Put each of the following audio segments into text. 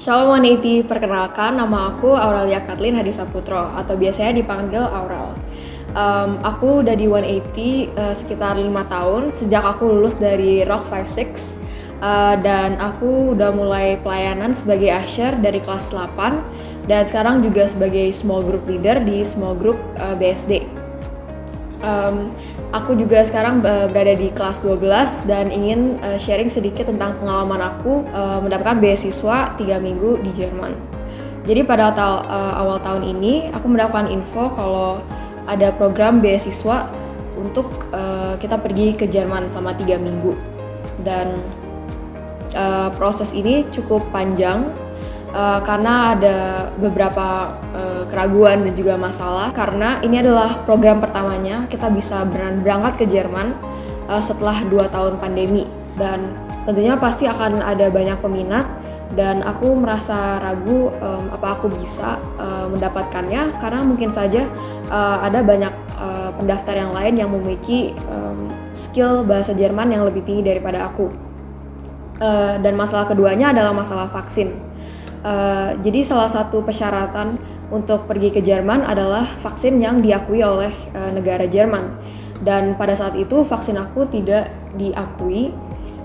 Shalom 180, perkenalkan nama aku Aurelia Kathleen Hadisaputro atau biasanya dipanggil Aurel. Aku udah di 180 sekitar 5 tahun sejak aku lulus dari Rock 56 dan aku udah mulai pelayanan sebagai usher dari kelas 8 dan sekarang juga sebagai small group leader di small group BSD. Aku juga sekarang berada di kelas 12 dan ingin sharing sedikit tentang pengalaman aku mendapatkan beasiswa 3 minggu di Jerman. Jadi pada awal tahun ini aku mendapatkan info kalau ada program beasiswa untuk kita pergi ke Jerman selama 3 minggu. Dan proses ini cukup panjang karena ada beberapa keraguan dan juga masalah, karena ini adalah program pertamanya kita bisa berangkat ke Jerman setelah 2 tahun pandemi, dan tentunya pasti akan ada banyak peminat dan aku merasa ragu apa aku bisa mendapatkannya, karena mungkin saja ada banyak pendaftar yang lain yang memiliki skill bahasa Jerman yang lebih tinggi daripada aku. Dan masalah keduanya adalah masalah vaksin. Jadi salah satu persyaratan untuk pergi ke Jerman adalah vaksin yang diakui oleh negara Jerman, dan pada saat itu vaksin aku tidak diakui,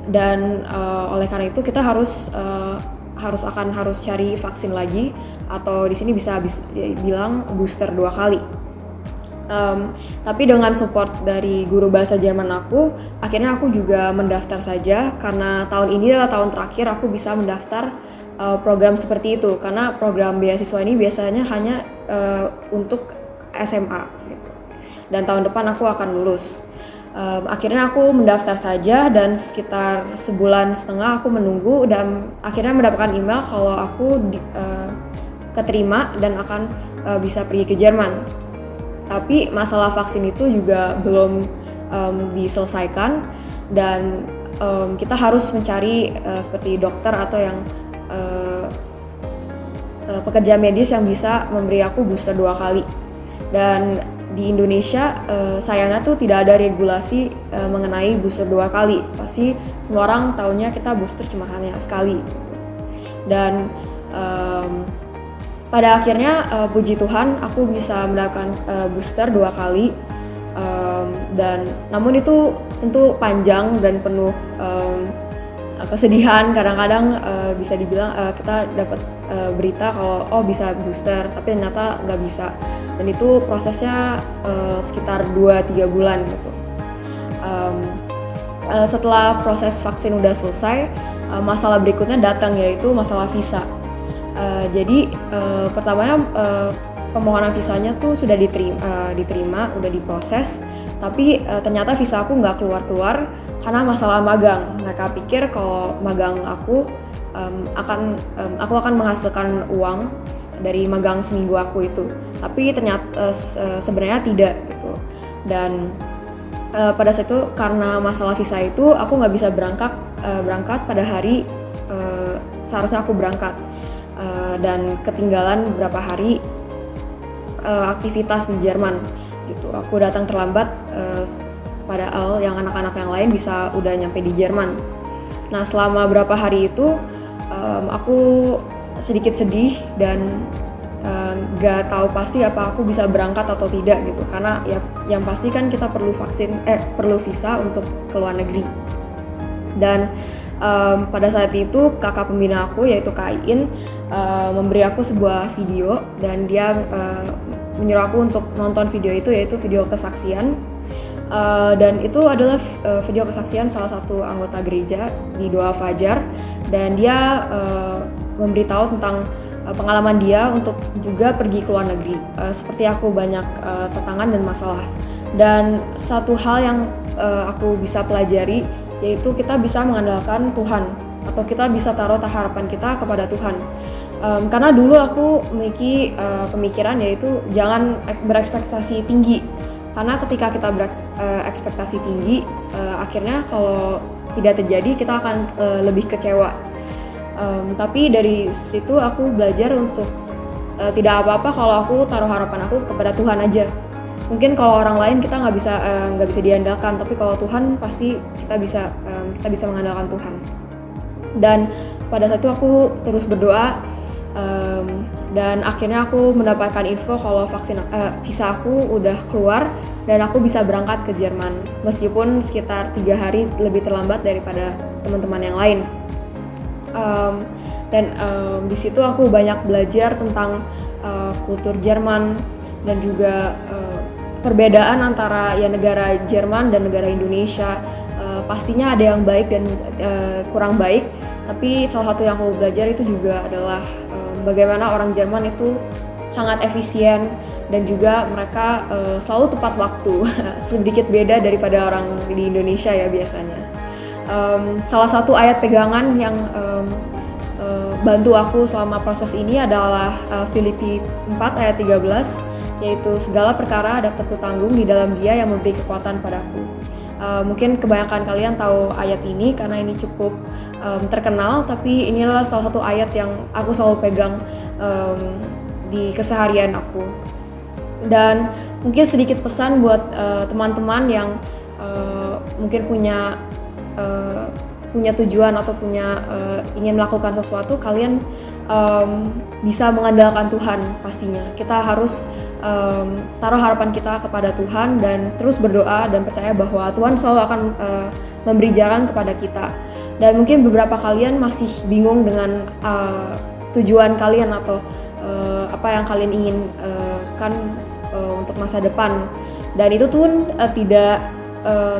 dan oleh karena itu kita harus cari vaksin lagi, atau di sini bisa bilang booster 2 kali. Tapi dengan support dari guru bahasa Jerman aku, akhirnya aku juga mendaftar saja, karena tahun ini adalah tahun terakhir aku bisa mendaftar program seperti itu, karena program beasiswa ini biasanya hanya untuk SMA gitu. Dan tahun depan aku akan lulus. Akhirnya aku mendaftar saja, dan sekitar sebulan setengah aku menunggu, dan akhirnya mendapatkan email kalau aku keterima dan akan bisa pergi ke Jerman. Tapi masalah vaksin itu juga belum diselesaikan, dan kita harus mencari seperti dokter atau yang pekerja medis yang bisa memberi aku booster 2 kali. Dan di Indonesia sayangnya tuh tidak ada regulasi mengenai booster 2 kali. Pasti semua orang taunya kita booster cuma hanya sekali. Dan pada akhirnya puji Tuhan aku bisa mendapatkan booster 2 kali. Dan namun itu tentu panjang dan penuh kesedihan. Kadang-kadang bisa dibilang kita dapat berita kalau bisa booster, tapi ternyata nggak bisa, dan itu prosesnya sekitar 2-3 bulan gitu. Setelah proses vaksin udah selesai, masalah berikutnya datang, yaitu masalah visa. Jadi pertamanya permohonan visanya tuh sudah diterima, udah diproses, tapi ternyata visa aku nggak keluar karena masalah magang. Mereka pikir kalau magang aku akan menghasilkan uang dari magang seminggu aku itu, tapi ternyata sebenarnya tidak gitu. Dan pada saat itu karena masalah visa itu aku nggak bisa berangkat pada hari seharusnya aku berangkat, dan ketinggalan beberapa hari aktivitas di Jerman gitu. Aku datang terlambat, padahal yang anak-anak yang lain bisa udah nyampe di Jerman. Nah, selama berapa hari itu aku sedikit sedih dan gak tahu pasti apa aku bisa berangkat atau tidak gitu, karena ya yang pasti kan kita perlu visa untuk ke luar negeri. Dan pada saat itu kakak pembina aku, yaitu Kak Iin, memberi aku sebuah video, dan dia menyuruh aku untuk nonton video itu, yaitu video kesaksian. Dan itu adalah video kesaksian salah satu anggota gereja di Doa Fajar, dan dia memberitahu tentang pengalaman dia untuk juga pergi ke luar negeri. Seperti aku banyak tantangan dan masalah, dan satu hal yang aku bisa pelajari yaitu kita bisa mengandalkan Tuhan, atau kita bisa taruh harapan kita kepada Tuhan. Karena dulu aku memiliki pemikiran yaitu jangan berekspektasi tinggi, karena ketika kita berekspektasi tinggi, akhirnya kalau tidak terjadi kita akan lebih kecewa. Tapi dari situ aku belajar untuk tidak apa-apa kalau aku taruh harapan aku kepada Tuhan aja. Mungkin kalau orang lain kita nggak bisa diandalkan, tapi kalau Tuhan pasti kita bisa mengandalkan Tuhan. Dan pada saat itu aku terus berdoa Dan akhirnya aku mendapatkan info kalau visa aku udah keluar dan aku bisa berangkat ke Jerman meskipun sekitar 3 hari lebih terlambat daripada teman-teman yang lain. Di situ aku banyak belajar tentang kultur Jerman dan juga perbedaan antara ya negara Jerman dan negara Indonesia. Pastinya ada yang baik dan kurang baik, tapi salah satu yang aku belajar itu juga adalah bagaimana orang Jerman itu sangat efisien dan juga mereka selalu tepat waktu. Sedikit beda daripada orang di Indonesia ya biasanya. Salah satu ayat pegangan yang bantu aku selama proses ini adalah Filipi 4 ayat 13, yaitu segala perkara dapat kutanggung di dalam Dia yang memberi kekuatan padaku. Mungkin kebanyakan kalian tahu ayat ini karena ini cukup terkenal, tapi ini adalah salah satu ayat yang aku selalu pegang di keseharian aku. Dan mungkin sedikit pesan buat teman-teman yang mungkin punya tujuan atau ingin melakukan sesuatu, kalian bisa mengandalkan Tuhan pastinya. Kita harus taruh harapan kita kepada Tuhan dan terus berdoa dan percaya bahwa Tuhan selalu akan memberi jalan kepada kita. Dan mungkin beberapa kalian masih bingung dengan tujuan kalian atau apa yang kalian ingin untuk masa depan. Dan itu pun tidak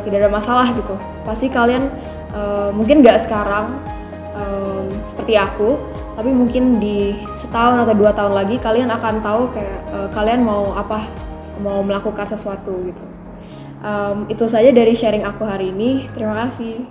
ada masalah gitu. Pasti kalian mungkin nggak sekarang seperti aku, tapi mungkin di setahun atau 2 tahun lagi kalian akan tahu kayak kalian mau melakukan sesuatu gitu. Itu saja dari sharing aku hari ini. Terima kasih.